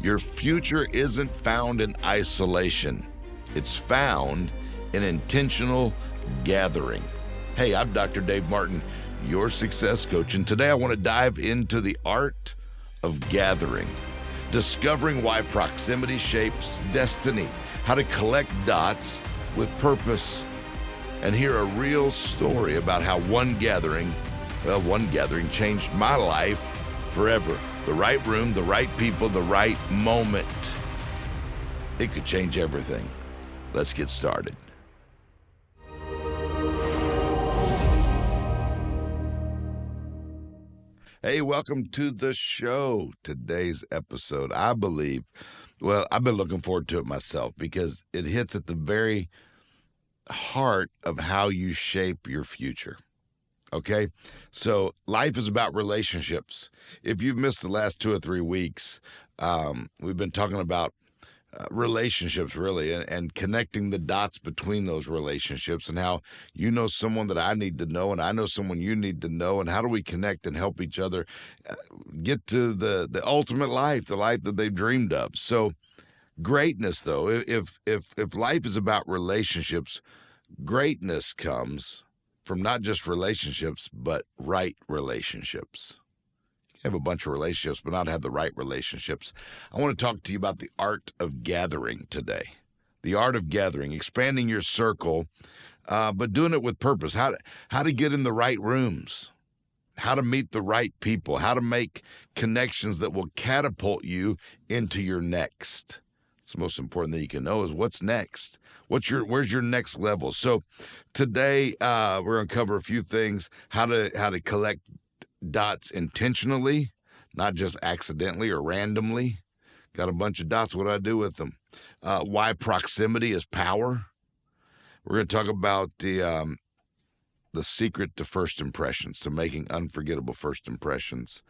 Your future isn't found in isolation. It's found in intentional gathering. Hey, I'm Dr. Dave Martin, your success coach, and today I want to dive into the art of gathering, discovering why proximity shapes destiny, how to collect dots with purpose, and hear a real story about how one gathering changed my life forever. The right room, the right people, the right moment. It could change everything. Let's get started. Hey, welcome to the show. Today's episode, I've been looking forward to it myself because it hits at the very heart of how you shape your future. Okay, so life is about relationships. If you've missed the last 2 or 3 weeks, we've been talking about relationships really and connecting the dots between those relationships and how you know someone that I need to know and I know someone you need to know, and how do we connect and help each other get to the ultimate life, the life that they've dreamed of. So greatness, though, if life is about relationships, greatness comes from not just relationships, but right relationships. You can have a bunch of relationships, but not have the right relationships. I want to talk to you about the art of gathering today. The art of gathering, expanding your circle, but doing it with purpose. How to get in the right rooms, how to meet the right people, how to make connections that will catapult you into your next. It's the most important thing you can know is what's next. Where's your next level? So today we're going to cover a few things: how to collect dots intentionally, not just accidentally or randomly. Got a bunch of dots. What do I do with them? Why proximity is power. We're going to talk about the secret to first impressions, to making unforgettable first impressions.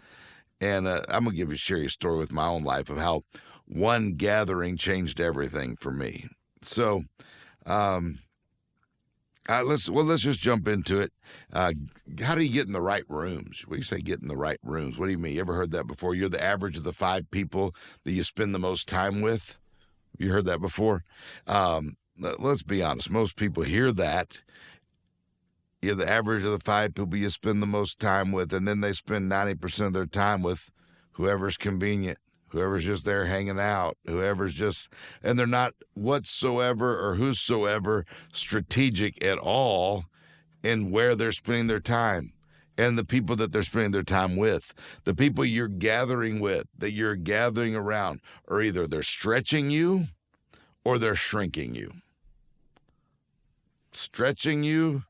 And I'm going to share you a story with my own life of how one gathering changed everything for me. So let's just jump into it. How do you get in the right rooms? What do you say, get in the right rooms? What do you mean? You ever heard that before? You're the average of the 5 people that you spend the most time with. You heard that before? Let's be honest. Most people hear that. You're the average of the 5 people you spend the most time with, and then they spend 90% of their time with whoever's convenient, whoever's just there hanging out, and they're not whatsoever or whosoever strategic at all in where they're spending their time and the people that they're spending their time with. The people you're gathering with, that you're gathering around, are either they're stretching you or they're shrinking you. Stretching you,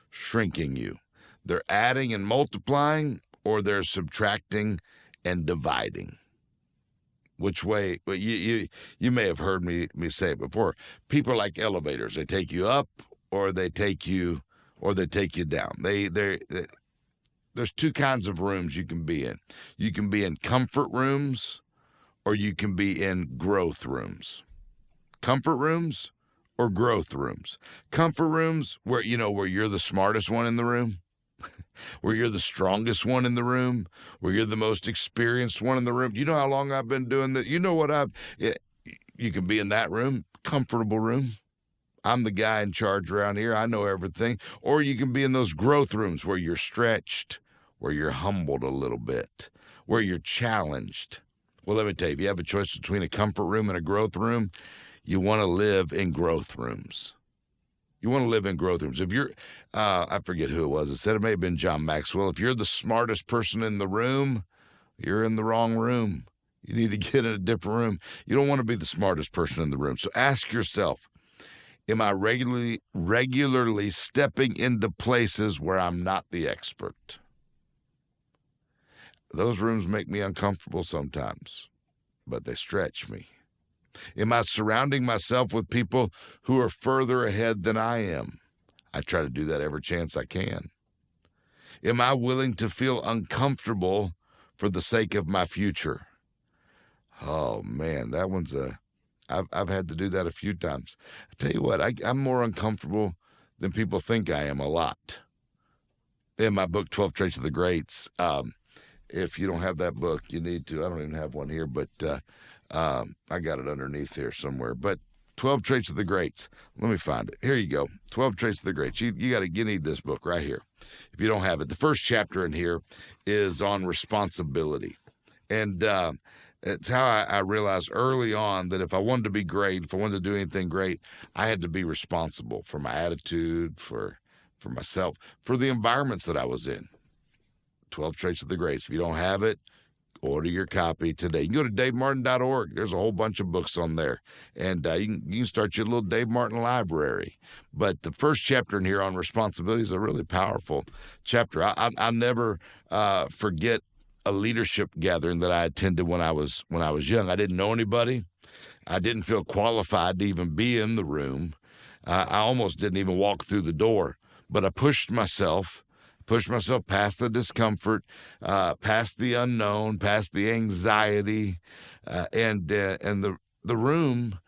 shrinking you. They're adding and multiplying, or they're subtracting and dividing. Which way? You may have heard me say it before. People are like elevators. They take you up, or they take you down. There's 2 kinds of rooms you can be in. You can be in comfort rooms, or you can be in growth rooms. Comfort rooms or growth rooms. Comfort rooms where you're the smartest one in the room, where you're the strongest one in the room, where you're the most experienced one in the room. You know how long I've been doing that? You know what you can be in that room, comfortable room. I'm the guy in charge around here. I know everything. Or you can be in those growth rooms where you're stretched, where you're humbled a little bit, where you're challenged. Well, let me tell you, if you have a choice between a comfort room and a growth room, you want to live in growth rooms. You want to live in growth rooms. If you're, I forget who it was. It said it may have been John Maxwell. If you're the smartest person in the room, you're in the wrong room. You need to get in a different room. You don't want to be the smartest person in the room. So ask yourself, am I regularly stepping into places where I'm not the expert? Those rooms make me uncomfortable sometimes, but they stretch me. Am I surrounding myself with people who are further ahead than I am? I try to do that every chance I can. Am I willing to feel uncomfortable for the sake of my future? Oh, man, that one's I've had to do that a few times. I tell you what, I'm more uncomfortable than people think I am a lot. In my book, 12 Traits of the Greats, If you don't have that book, you need to. I don't even have one here, but I got it underneath here somewhere. But 12 Traits of the Greats. Let me find it. Here you go. 12 Traits of the Greats. You need this book right here. If you don't have it, the first chapter in here is on responsibility. And it's how I realized early on that if I wanted to be great, if I wanted to do anything great, I had to be responsible for my attitude, for myself, for the environments that I was in. 12 Traits of the Greats. If you don't have it, order your copy today. You can go to davemartin.org. There's a whole bunch of books on there. And you can start your little Dave Martin library. But the first chapter in here on responsibility is a really powerful chapter. I'll never forget a leadership gathering that I attended when I was young. I didn't know anybody. I didn't feel qualified to even be in the room. I almost didn't even walk through the door. But I pushed myself past the discomfort, past the unknown, past the anxiety, and the room.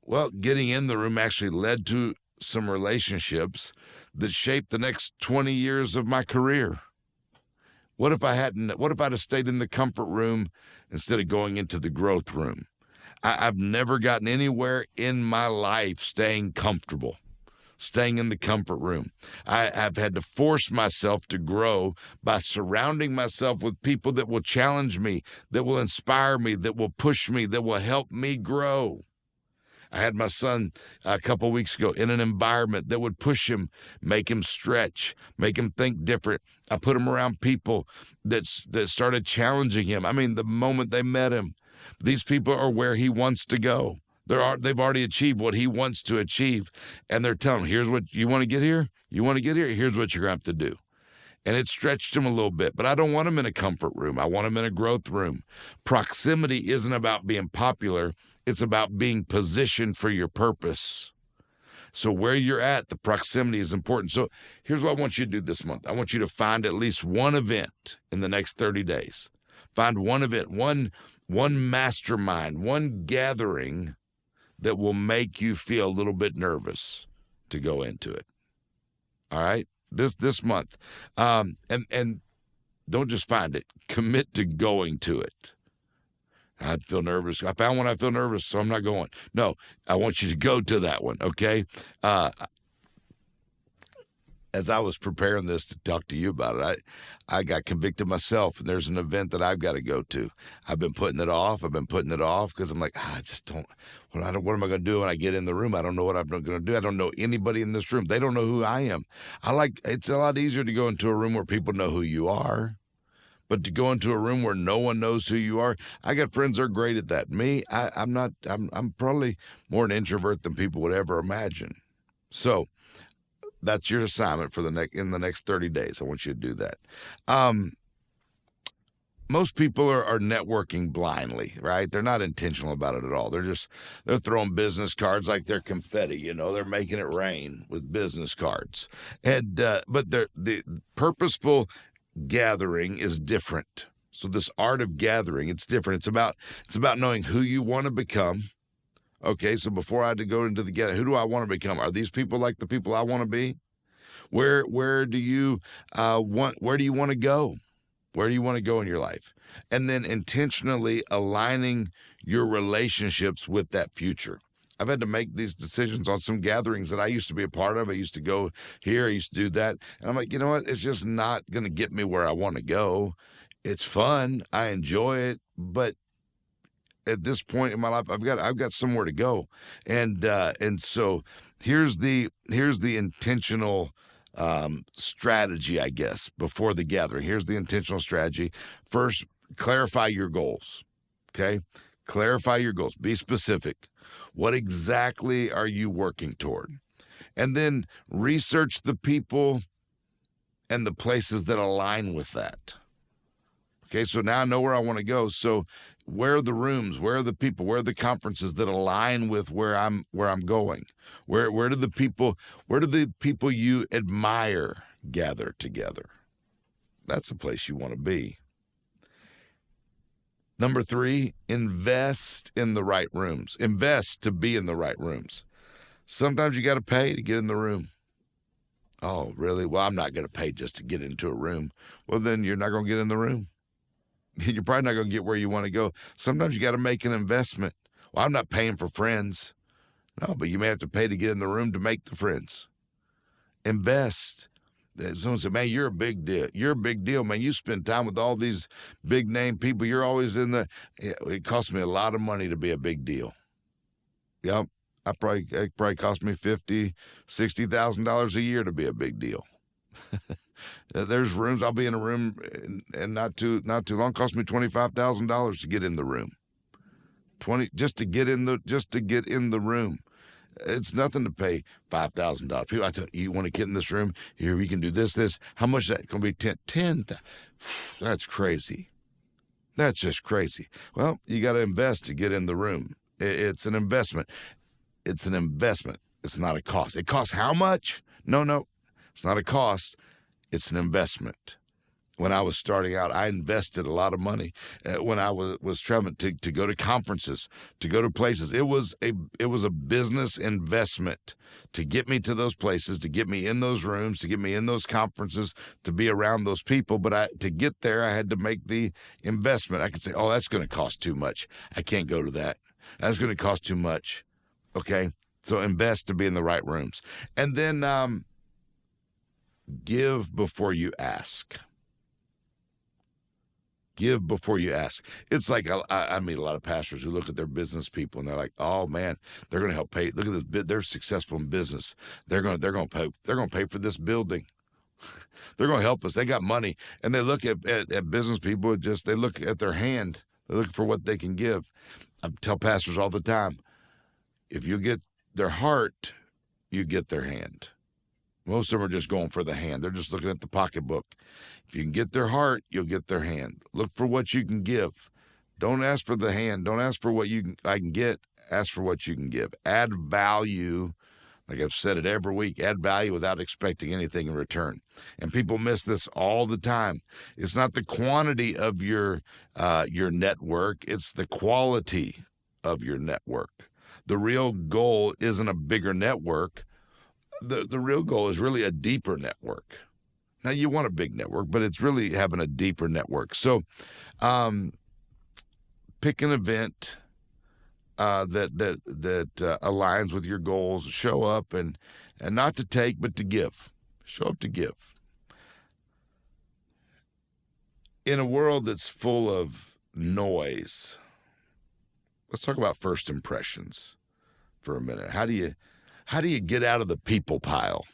Well, getting in the room actually led to some relationships that shaped the next 20 years of my career. What if I'd have stayed in the comfort room instead of going into the growth room? I've never gotten anywhere in my life staying comfortable, staying in the comfort room. I've had to force myself to grow by surrounding myself with people that will challenge me, that will inspire me, that will push me, that will help me grow. I had my son a couple of weeks ago in an environment that would push him, make him stretch, make him think different. I put him around people that started challenging him. I mean, the moment they met him, these people are where he wants to go. They've already achieved what he wants to achieve, and they're telling him, here's what you want to get here. You want to get here? Here's what you're going to have to do. And it stretched him a little bit, but I don't want him in a comfort room. I want him in a growth room. Proximity isn't about being popular. It's about being positioned for your purpose. So where you're at, the proximity is important. So here's what I want you to do this month. I want you to find at least one event in the next 30 days. Find one event, one mastermind, one gathering that will make you feel a little bit nervous to go into it. All right? This month. And don't just find it. Commit to going to it. I'd feel nervous. I found one I feel nervous, so I'm not going. No, I want you to go to that one, okay? As I was preparing this to talk to you about it, I got convicted myself. There's an event that I've got to go to. I've been putting it off because I'm like, I just don't. What am I going to do when I get in the room? I don't know what I'm going to do. I don't know anybody in this room. They don't know who I am. It's a lot easier to go into a room where people know who you are. But to go into a room where no one knows who you are, I got friends that are great at that. Me, I'm not. I'm probably more an introvert than people would ever imagine. So that's your assignment for in the next 30 days. I want you to do that. Most people are networking blindly, right? They're not intentional about it at all. They're throwing business cards like they're confetti. They're making it rain with business cards. And but the purposeful gathering is different. So this art of gathering, it's different. It's about knowing who you want to become. Okay, so before I had to go into the gathering, who do I want to become? Are these people like the people I want to be? Where do you want to go? Where do you want to go in your life? And then intentionally aligning your relationships with that future. I've had to make these decisions on some gatherings that I used to be a part of. I used to go here. I used to do that. And I'm like, you know what? It's just not going to get me where I want to go. It's fun. I enjoy it. But at this point in my life, I've got somewhere to go. And so here's the intentional strategy, I guess, before the gathering. Here's the intentional strategy. First, clarify your goals. Okay? Clarify your goals. Be specific. What exactly are you working toward? And then research the people and the places that align with that. Okay, so now I know where I want to go. So where are the rooms? Where are the people? Where are the conferences that align with where I'm going? Where do the people you admire gather together? That's a place you want to be. Number 3, invest in the right rooms. Invest to be in the right rooms. Sometimes you got to pay to get in the room. Oh, really? Well, I'm not going to pay just to get into a room. Well, then you're not going to get in the room. you're probably not going to get where you want to go. Sometimes you got to make an investment. Well, I'm not paying for friends. No, but you may have to pay to get in the room to make the friends. Invest. Someone said, man, you're a big deal. You're a big deal, man. You spend time with all these big name people. You're always in the, it costs me a lot of money to be a big deal. Yep. It probably cost me $50,000, $60,000 a year to be a big deal. There's rooms, I'll be in a room and not too long, it cost me $25,000 to get in the room. Just to get in the room. It's nothing to pay $5,000. People, I tell you, want to get in this room? Here, we can do this. How much is that? Going to be 10. That's crazy. That's just crazy. Well, you got to invest to get in the room. It's an investment. It's an investment. It's not a cost. It costs how much? No. It's not a cost. It's an investment. When I was starting out, I invested a lot of money when I was traveling to go to conferences, to go to places. It was a business investment to get me to those places, to get me in those rooms, to get me in those conferences, to be around those people. But to get there, I had to make the investment. I could say, oh, that's going to cost too much. I can't go to that. That's going to cost too much. Okay, so invest to be in the right rooms. And then give before you ask. Give before you ask. It's like I meet a lot of pastors who look at their business people and they're like, "Oh man, they're going to help pay. Look at this bit. They're successful in business. They're going to pay for this building. They're going to help us. They got money." And they look at business people. They look at their hand. They look for what they can give. I tell pastors all the time, if you get their heart, you get their hand. Most of them are just going for the hand. They're just looking at the pocketbook. If you can get their heart, you'll get their hand. Look for what you can give. Don't ask for the hand. Don't ask for what I can get. Ask for what you can give. Add value. Like I've said it every week, add value without expecting anything in return. And people miss this all the time. It's not the quantity of your network. It's the quality of your network. The real goal isn't a bigger network. The real goal is really a deeper network. Now, you want a big network, but it's really having a deeper network. So pick an event that aligns with your goals. Show up and not to take, but to give. Show up to give. In a world that's full of noise, let's talk about first impressions for a minute. How do you get out of the people pile?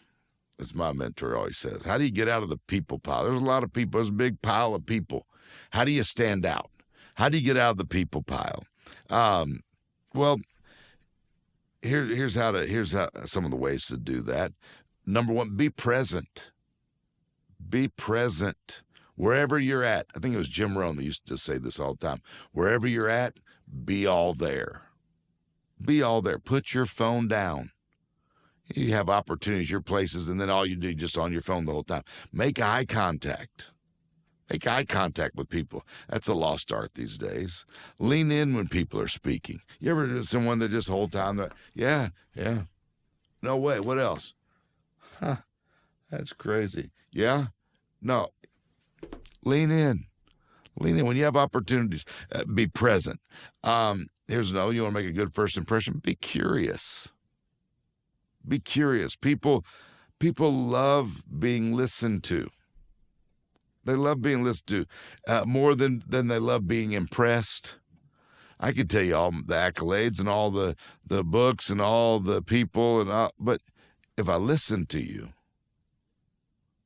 As my mentor always says, how do you get out of the people pile? There's a lot of people. There's a big pile of people. How do you stand out? How do you get out of the people pile? Well, here's how some of the ways to do that. Number one, be present. Be present wherever you're at. I think it was Jim Rohn that used to say this all the time. Wherever you're at, be all there. Be all there. Put your phone down. You have opportunities, your places, and then all you do just on your phone the whole time. Make eye contact. Make eye contact with people. That's a lost art these days. Lean in when people are speaking. You ever do someone that just the whole time, yeah. No way. What else? Huh. That's crazy. Yeah? No. Lean in. Lean in. When you have opportunities, be present. Here's another. You want to make a good first impression? Be curious. Be curious. People love being listened to. They love being listened to more than they love being impressed. I could tell you all the accolades and all the books and all the people but if I listen to you,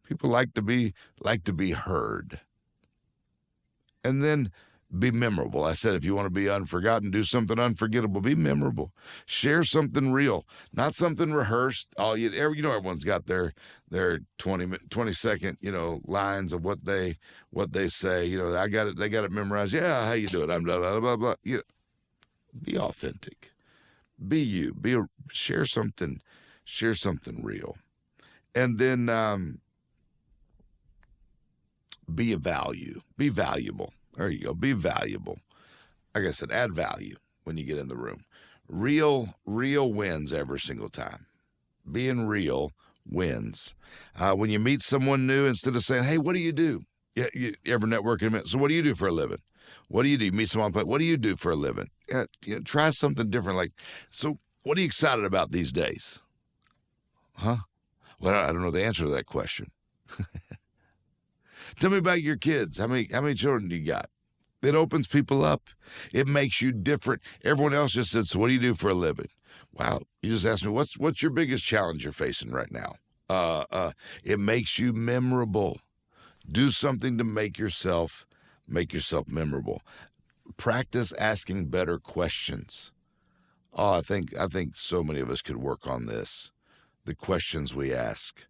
people like to be heard. And then be memorable. I said, if you want to be unforgotten, do something unforgettable. Be memorable. Share something real, not something rehearsed. Everyone's got their 20-second, lines of what they say. They got it memorized. Yeah, how you doing? I'm blah blah blah blah. Be authentic. Be you. Share something real, and then be a value. Be valuable. There you go. Be valuable. Like I said, add value when you get in the room. Real wins every single time. Being real wins. When you meet someone new, instead of saying, hey, what do you do? You ever network in a minute? So what do you do for a living? What do you do? You meet someone, what do you do for a living? Yeah, try something different. Like, so what are you excited about these days? Huh? Well, I don't know the answer to that question. Tell me about your kids. How many children do you got? It opens people up. It makes you different. Everyone else just said, so what do you do for a living? Wow. You just asked me, what's your biggest challenge you're facing right now? It makes you memorable. Do something to make yourself memorable. Practice asking better questions. Oh, I think so many of us could work on this. The questions we ask.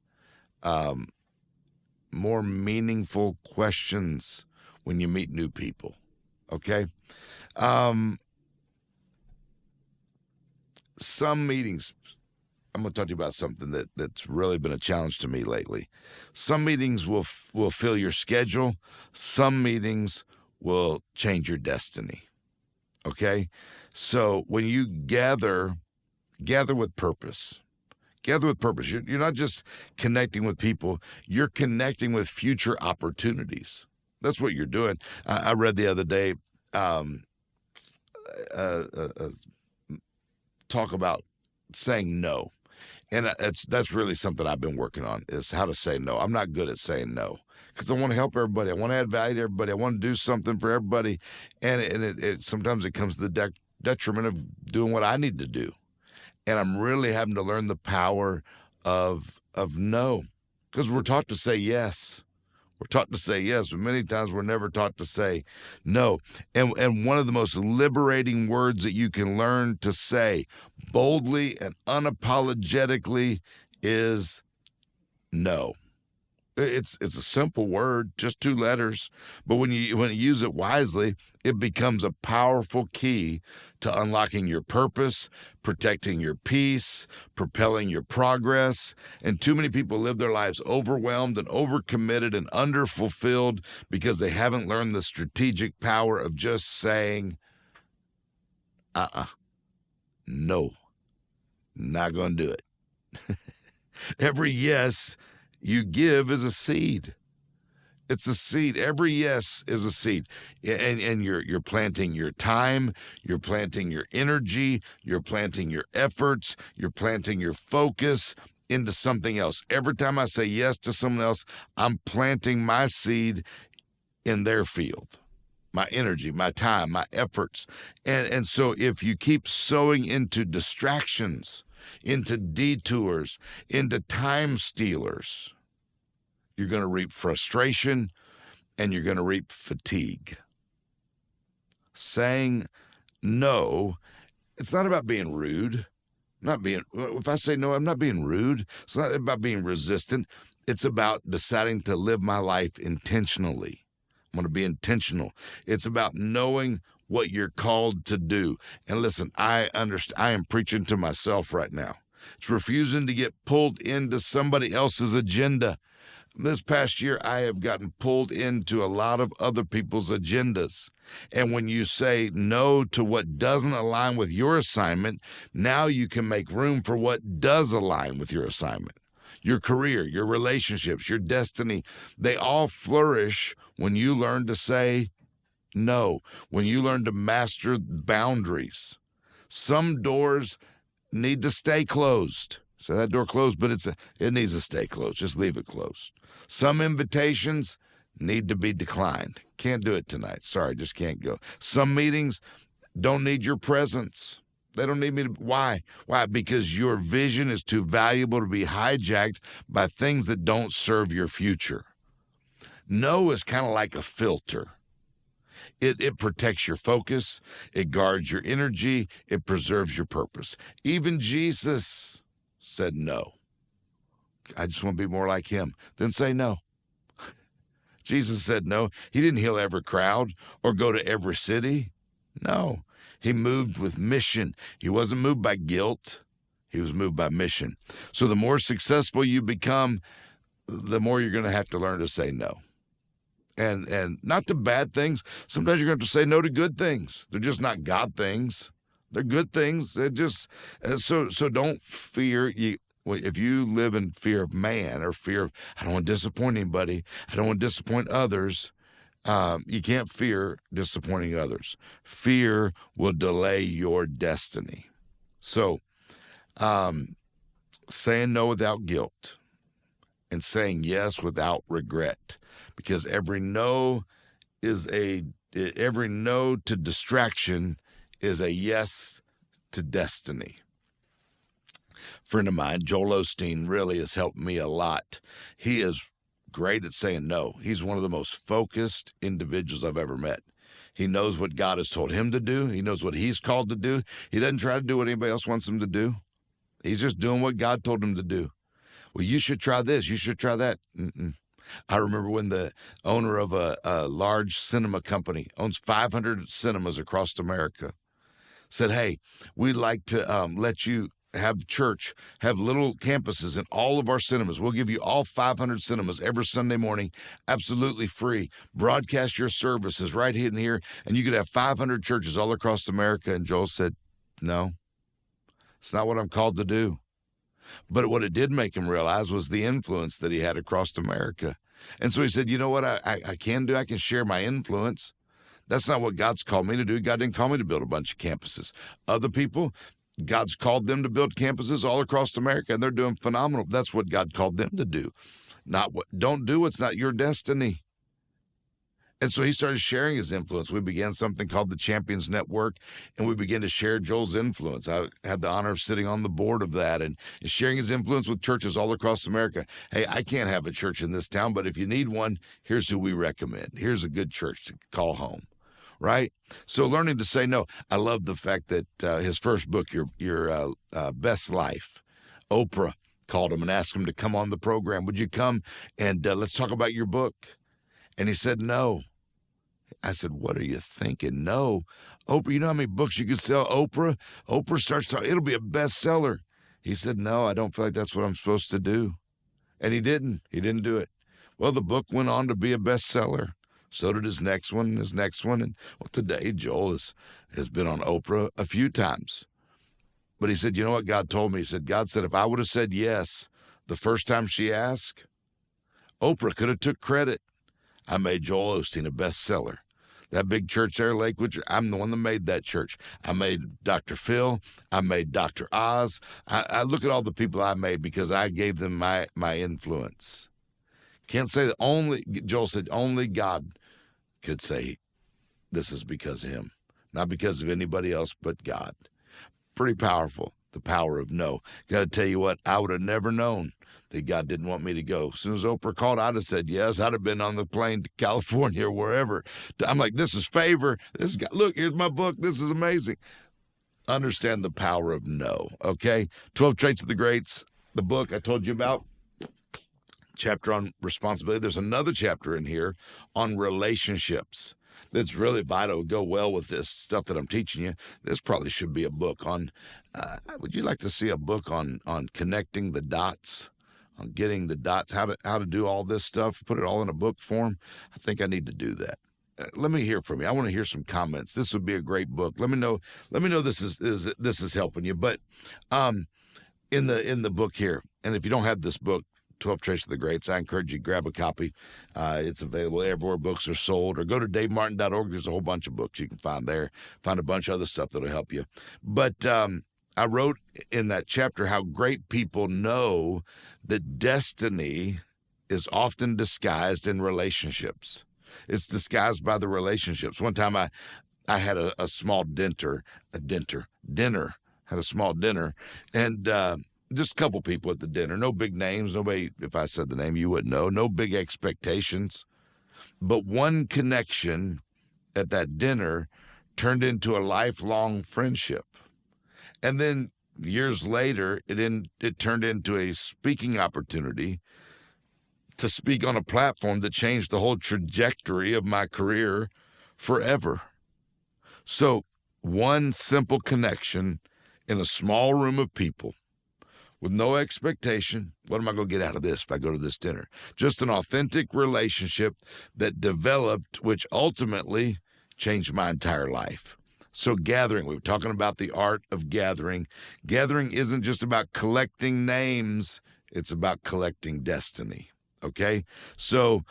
More meaningful questions when you meet new people. Okay? Some meetings, I'm going to talk to you about something that's really been a challenge to me lately. Some meetings will fill your schedule. Some meetings will change your destiny. Okay? So when you gather with purpose. Gather with purpose. You're not just connecting with people, you're connecting with future opportunities. That's what you're doing. I read the other day talk about saying no. And that's really something I've been working on, is how to say no. I'm not good at saying no because I want to help everybody. I want to add value to everybody. I want to do something for everybody. And it sometimes it comes to the detriment of doing what I need to do. And I'm really having to learn the power of no, because we're taught to say yes. We're taught to say yes, but many times we're never taught to say no. And one of the most liberating words that you can learn to say boldly and unapologetically is no. It's a simple word, just 2 letters, but when you use it wisely, it becomes a powerful key to unlocking your purpose, protecting your peace, propelling your progress. And too many people live their lives overwhelmed and overcommitted and underfulfilled because they haven't learned the strategic power of just saying, no, not going to do it. Every yes you give is a seed. It's a seed. Every yes is a seed. And you're planting your time, you're planting your energy, you're planting your efforts, you're planting your focus into something else. Every time I say yes to someone else, I'm planting my seed in their field. My energy, my time, my efforts. And so if you keep sowing into distractions, into detours, into time stealers, you're going to reap frustration and you're going to reap fatigue. Saying no, it's not about being rude. If I say no, I'm not being rude. It's not about being resistant. It's about deciding to live my life intentionally. I'm going to be intentional. It's about knowing what you're called to do. And listen, I am preaching to myself right now. It's refusing to get pulled into somebody else's agenda. This past year, I have gotten pulled into a lot of other people's agendas. And when you say no to what doesn't align with your assignment, now you can make room for what does align with your assignment. Your career, your relationships, your destiny, they all flourish when you learn to say no, when you learn to master boundaries. Some doors need to stay closed. So that door closed, but it needs to stay closed. Just leave it closed. Some invitations need to be declined. Can't do it tonight. Sorry, just can't go. Some meetings don't need your presence. They don't need me to. Why? Why? Because your vision is too valuable to be hijacked by things that don't serve your future. No is kind of like a filter. It protects your focus. It guards your energy. It preserves your purpose. Even Jesus said no. I just want to be more like him. Then say no. Jesus said no. He didn't heal every crowd or go to every city. No. He moved with mission. He wasn't moved by guilt. He was moved by mission. So the more successful you become, the more you're going to have to learn to say no. And not to bad things. Sometimes you're going to have to say no to good things. They're just not God things. They're good things. They're just so don't fear. If you live in fear of man or fear of, I don't want to disappoint anybody, I don't want to disappoint others, You can't fear disappointing others. Fear will delay your destiny. So, saying no without guilt and saying yes without regret, because every no to distraction is a yes to destiny. Friend of mine, Joel Osteen, really has helped me a lot. He is great at saying no. He's one of the most focused individuals I've ever met. He knows what God has told him to do. He knows what he's called to do. He doesn't try to do what anybody else wants him to do. He's just doing what God told him to do. Well, you should try this. You should try that. I remember when the owner of a large cinema company, owns 500 cinemas across America, said, hey, we'd like to let you have church, have little campuses in all of our cinemas. We'll give you all 500 cinemas every Sunday morning, absolutely free. Broadcast your services right in here, and you could have 500 churches all across America. And Joel said, no, it's not what I'm called to do. But what it did make him realize was the influence that he had across America. And so he said, you know what I can do? I can share my influence. That's not what God's called me to do. God didn't call me to build a bunch of campuses. Other people, God's called them to build campuses all across America, and they're doing phenomenal. That's what God called them to do. Don't do what's not your destiny. And so he started sharing his influence. We began something called the Champions Network, and we began to share Joel's influence. I had the honor of sitting on the board of that and sharing his influence with churches all across America. Hey, I can't have a church in this town, but if you need one, here's who we recommend. Here's a good church to call home, right? So learning to say no. I love the fact that his first book, Your Best Life, Oprah called him and asked him to come on the program. Would you come and let's talk about your book? And he said no. I said, what are you thinking? No. Oprah, you know how many books you could sell? Oprah starts talking, it'll be a bestseller. He said, no, I don't feel like that's what I'm supposed to do. And he didn't do it. Well, the book went on to be a bestseller. So did his next one. And well, today Joel has been on Oprah a few times. But he said, you know what God told me? He said, God said, if I would have said yes the first time she asked, Oprah could have took credit. I made Joel Osteen a bestseller. That big church there, Lakewood, I'm the one that made that church. I made Dr. Phil. I made Dr. Oz. I look at all the people I made because I gave them my influence. Can't say that Joel said only God could say this is because of him. Not because of anybody else but God. Pretty powerful, the power of no. Got to tell you what, I would have never known that God didn't want me to go. As soon as Oprah called, I'd have said yes. I'd have been on the plane to California or wherever. I'm like, this is favor. Look, here's my book. This is amazing. Understand the power of no, okay? 12 Traits of the Greats, the book I told you about, chapter on responsibility. There's another chapter in here on relationships that's really vital, go well with this stuff that I'm teaching you. This probably should be a book on, would you like to see a book on connecting the dots? On getting the dots, how to do all this stuff, put it all in a book form? I think I need to do that. Let me hear from you. I want to hear some comments. This would be a great book. Let me know this is helping you. But in the book here, and if you don't have this book, 12 Traits of the Greats, I encourage you to grab a copy. It's available everywhere books are sold, or go to davemartin.org. There's a whole bunch of books you can find there. Find a bunch of other stuff that'll help you. But I wrote in that chapter how great people know that destiny is often disguised in relationships. It's disguised by the relationships. One time I had a small dinner, had a small dinner, and just a couple people at the dinner. No big names. Nobody, if I said the name, you wouldn't know. No big expectations. But one connection at that dinner turned into a lifelong friendship. And then years later, it turned into a speaking opportunity to speak on a platform that changed the whole trajectory of my career forever. So one simple connection in a small room of people with no expectation. What am I going to get out of this if I go to this dinner? Just an authentic relationship that developed, which ultimately changed my entire life. So gathering, we were talking about the art of gathering. Gathering isn't just about collecting names. It's about collecting destiny. Okay? So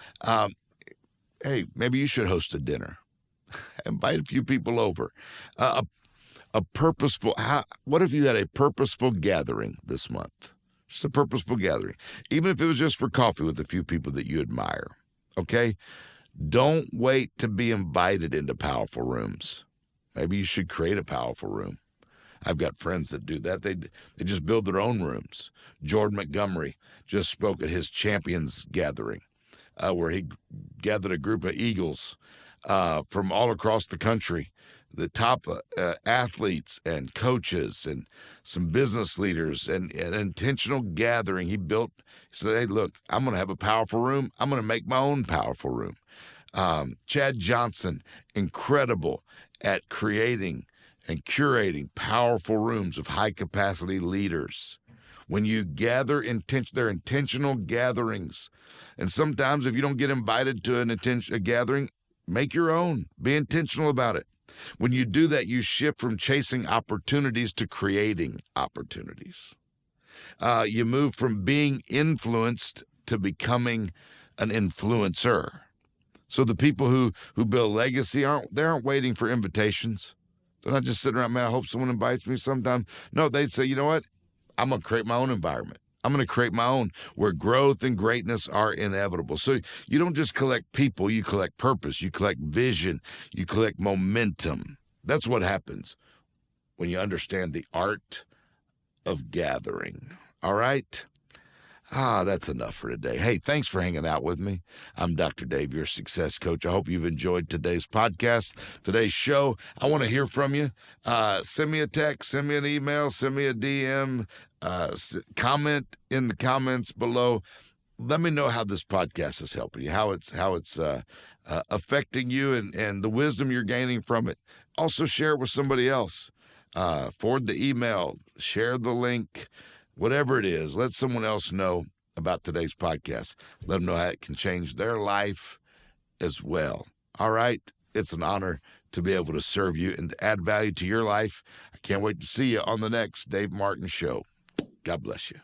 hey, maybe you should host a dinner. Invite a few people over. A purposeful, what if you had a purposeful gathering this month? Just a purposeful gathering. Even if it was just for coffee with a few people that you admire, okay? Don't wait to be invited into powerful rooms. Maybe you should create a powerful room. I've got friends that do that. They just build their own rooms. Jordan Montgomery just spoke at his Champions gathering, where he gathered a group of Eagles from all across the country, the top athletes and coaches and some business leaders, and an intentional gathering. He said, hey, look, I'm going to have a powerful room. I'm going to make my own powerful room. Chad Johnson, incredible at creating and curating powerful rooms of high-capacity leaders. When you gather, they're intentional gatherings. And sometimes if you don't get invited to a gathering, make your own. Be intentional about it. When you do that, you shift from chasing opportunities to creating opportunities. You move from being influenced to becoming an influencer. So the people who build legacy aren't waiting for invitations. They're not just sitting around, man, I hope someone invites me sometime. No, they'd say, you know what? I'm going to create my own environment. I'm going to create my own, where growth and greatness are inevitable. So you don't just collect people, you collect purpose, you collect vision, you collect momentum. That's what happens when you understand the art of gathering. All right? That's enough for today. Hey, thanks for hanging out with me. I'm Dr. Dave, your success coach. I hope you've enjoyed today's podcast, today's show. I want to hear from you. Send me a text, send me an email, send me a DM, comment in the comments below. Let me know how this podcast is helping you, how it's affecting you, and the wisdom you're gaining from it. Also share it with somebody else. Forward the email, share the link. Whatever it is, let someone else know about today's podcast. Let them know how it can change their life as well. All right? It's an honor to be able to serve you and to add value to your life. I can't wait to see you on the next Dave Martin Show. God bless you.